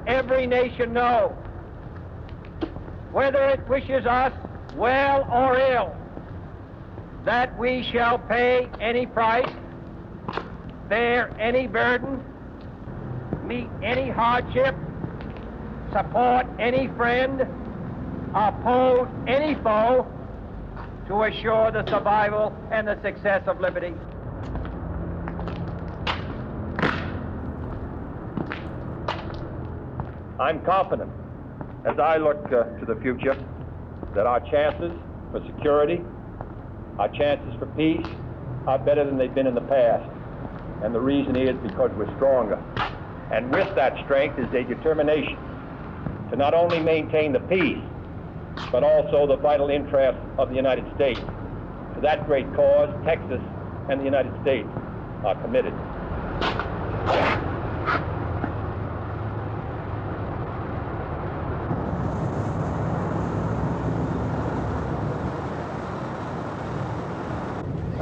every nation know, whether it wishes us well or ill, that we shall pay any price, bear any burden, meet any hardship, support any friend, oppose any foe, to assure the survival and the success of liberty. I'm confident, as I look to the future, that our chances for security, our chances for peace are better than they've been in the past. And the reason is because we're stronger. And with that strength is a determination to not only maintain the peace, but also the vital interests of the United States. To that great cause, Texas and the United States are committed.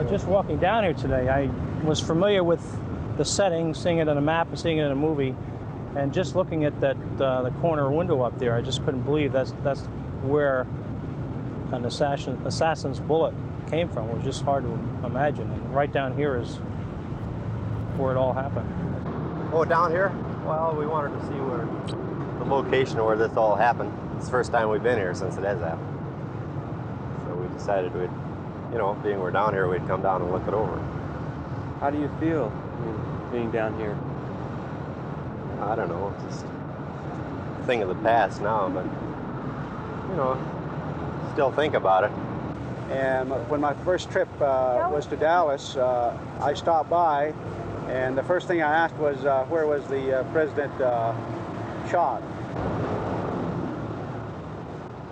Just walking down here today, I was familiar with the setting, seeing it on a map and seeing it in a movie, and just looking at that the corner window up there, I just couldn't believe that's where an assassin's bullet came from. It was just hard to imagine. And right down here is where it all happened. Oh, down here? Well, we wanted to see where the location where this all happened. It's the first time we've been here since it has happened. So we decided we'd, you know, being we're down here, we'd come down and look it over. How do you feel being down here? I don't know, it's just a thing of the past now, but, you know, still think about it. And when my first trip was to Dallas, I stopped by, and the first thing I asked was, where was the president shot?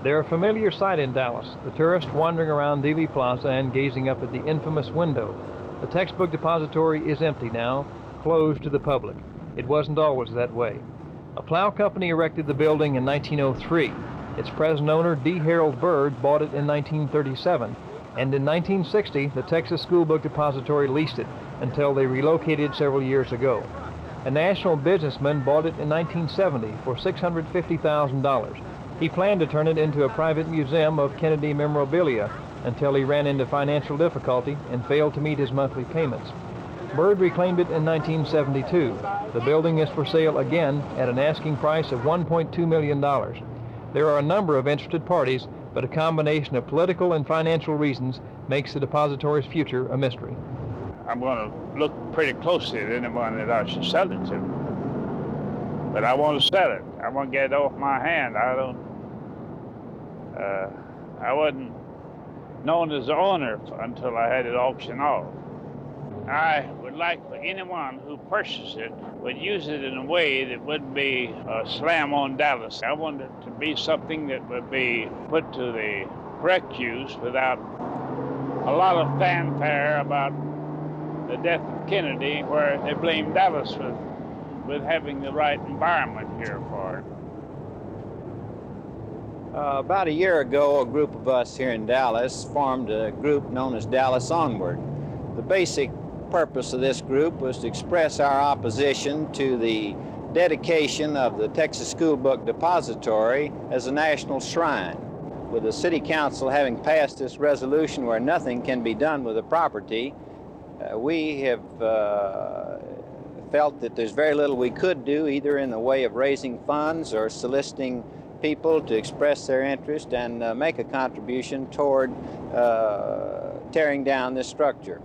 They're a familiar sight in Dallas, the tourist wandering around Dealey Plaza and gazing up at the infamous window. The textbook depository is empty now, closed to the public. It wasn't always that way. A plow company erected the building in 1903. Its present owner, D. Harold Bird, bought it in 1937, and in 1960, the Texas Schoolbook Depository leased it until they relocated several years ago. A national businessman bought it in 1970 for $650,000. He planned to turn it into a private museum of Kennedy memorabilia until he ran into financial difficulty and failed to meet his monthly payments. Bird reclaimed it in 1972. The building is for sale again at an asking price of $1.2 million. There are a number of interested parties, but a combination of political and financial reasons makes the depository's future a mystery. I'm going to look pretty closely at anyone that I should sell it to. But I want to sell it. I want to get it off my hand. I wasn't known as the owner until I had it auctioned off. I would like for anyone who purchased it would use it in a way that wouldn't be a slam on Dallas. I want it to be something that would be put to the correct use without a lot of fanfare about the death of Kennedy, where they blame Dallas with having the right environment here for it. About a year ago, a group of us here in Dallas formed a group known as Dallas Onward. The basic purpose of this group was to express our opposition to the dedication of the Texas Schoolbook Depository as a national shrine. With the City Council having passed this resolution where nothing can be done with the property, we have felt that there's very little we could do, either in the way of raising funds or soliciting people to express their interest and make a contribution toward tearing down this structure.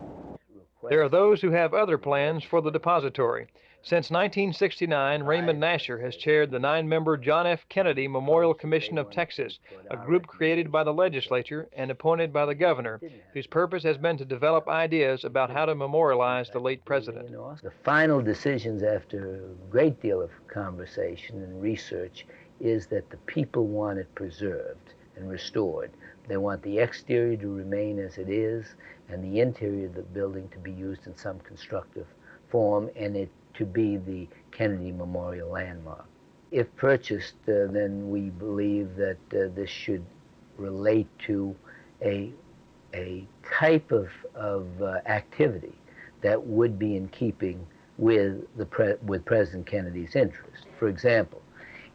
There are those who have other plans for the depository. Since 1969, Raymond Nasher has chaired the 9-member John F. Kennedy Memorial Commission of Texas, a group created by the legislature and appointed by the governor, whose purpose has been to develop ideas about how to memorialize the late president. The final decisions, after a great deal of conversation and research, is that the people want it preserved and restored. They want the exterior to remain as it is and the interior of the building to be used in some constructive form and it to be the Kennedy Memorial Landmark. If purchased, then we believe that this should relate to a type of activity that would be in keeping with President Kennedy's interest. For example,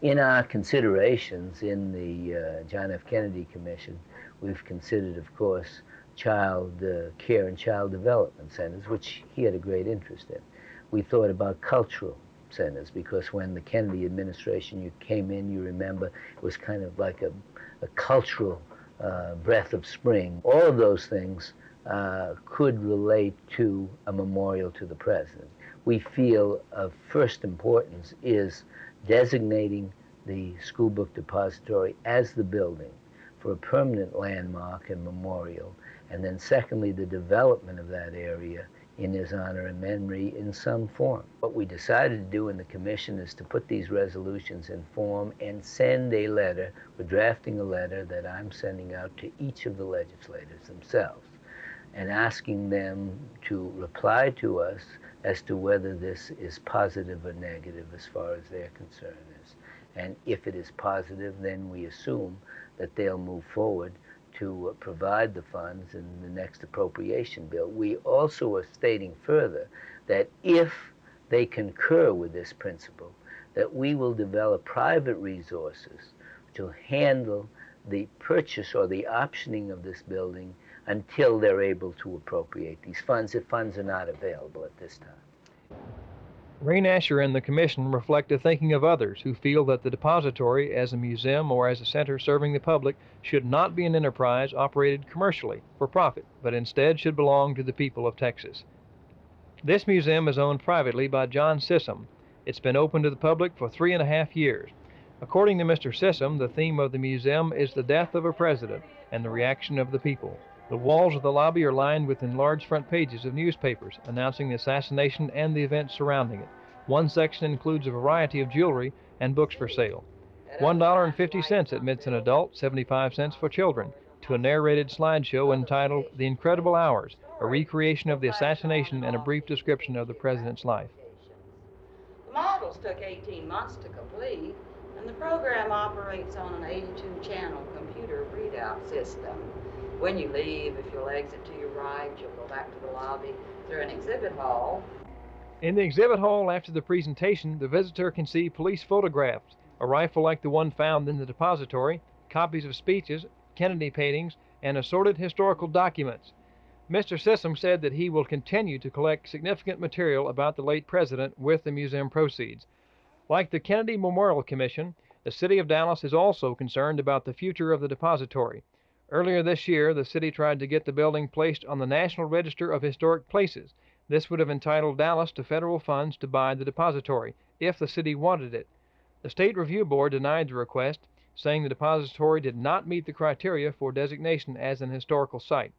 In our considerations in the John F. Kennedy Commission, we've considered, of course, child care and child development centers, which he had a great interest in. We thought about cultural centers, because when the Kennedy administration you came in, you remember, it was kind of like a cultural breath of spring. All of those things could relate to a memorial to the president. We feel of first importance is designating the Schoolbook Depository as the building for a permanent landmark and memorial, and then secondly, the development of that area in his honor and memory in some form. What we decided to do in the commission is to put these resolutions in form and send a letter. We're drafting a letter that I'm sending out to each of the legislators themselves and asking them to reply to us as to whether this is positive or negative as far as their concern is. And if it is positive, then we assume that they'll move forward to provide the funds in the next appropriation bill. We also are stating further that if they concur with this principle, that we will develop private resources to handle the purchase or the optioning of this building until they're able to appropriate these funds, if funds are not available at this time. Ray Nasher and the Commission reflect the thinking of others who feel that the depository, as a museum or as a center serving the public, should not be an enterprise operated commercially for profit, but instead should belong to the people of Texas. This museum is owned privately by John Sissom. It's been open to the public for 3.5 years. According to Mr. Sissom, the theme of the museum is the death of a president and the reaction of the people. The walls of the lobby are lined with enlarged front pages of newspapers announcing the assassination and the events surrounding it. One section includes a variety of jewelry and books for sale. $1.50 admits an adult, 75 cents for children, to a narrated slideshow entitled The Incredible Hours, a recreation of the assassination and a brief description of the president's life. The models took 18 months to complete, and the program operates on an 82-channel computer readout system. When you leave, if you'll exit to your right, you'll go back to the lobby through an exhibit hall. In the exhibit hall after the presentation, the visitor can see police photographs, a rifle like the one found in the depository, copies of speeches, Kennedy paintings, and assorted historical documents. Mr. Sissom said that he will continue to collect significant material about the late president with the museum proceeds. Like the Kennedy Memorial Commission, the City of Dallas is also concerned about the future of the depository. Earlier this year, the city tried to get the building placed on the National Register of Historic Places. This would have entitled Dallas to federal funds to buy the depository, if the city wanted it. The State Review Board denied the request, saying the depository did not meet the criteria for designation as an historical site.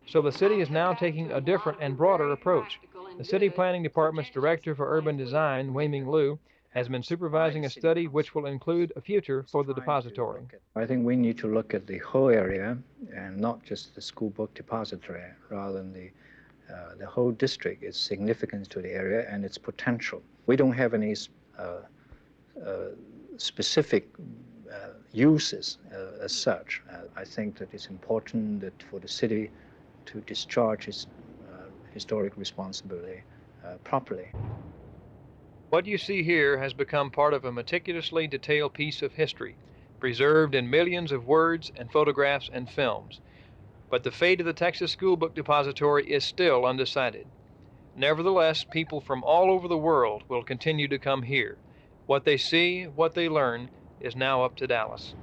So the city is now taking a different and broader approach. The City Planning Department's Director for Urban Design, Wei-Ming Liu, has been supervising a study which will include a future for the depository. I think we need to look at the whole area and not just the Schoolbook Depository, rather than the whole district, its significance to the area and its potential. We don't have any specific uses as such. I think that it's important that for the city to discharge its historic responsibility properly. What you see here has become part of a meticulously detailed piece of history, preserved in millions of words and photographs and films. But the fate of the Texas Schoolbook Depository is still undecided. Nevertheless, people from all over the world will continue to come here. What they see, what they learn, is now up to Dallas.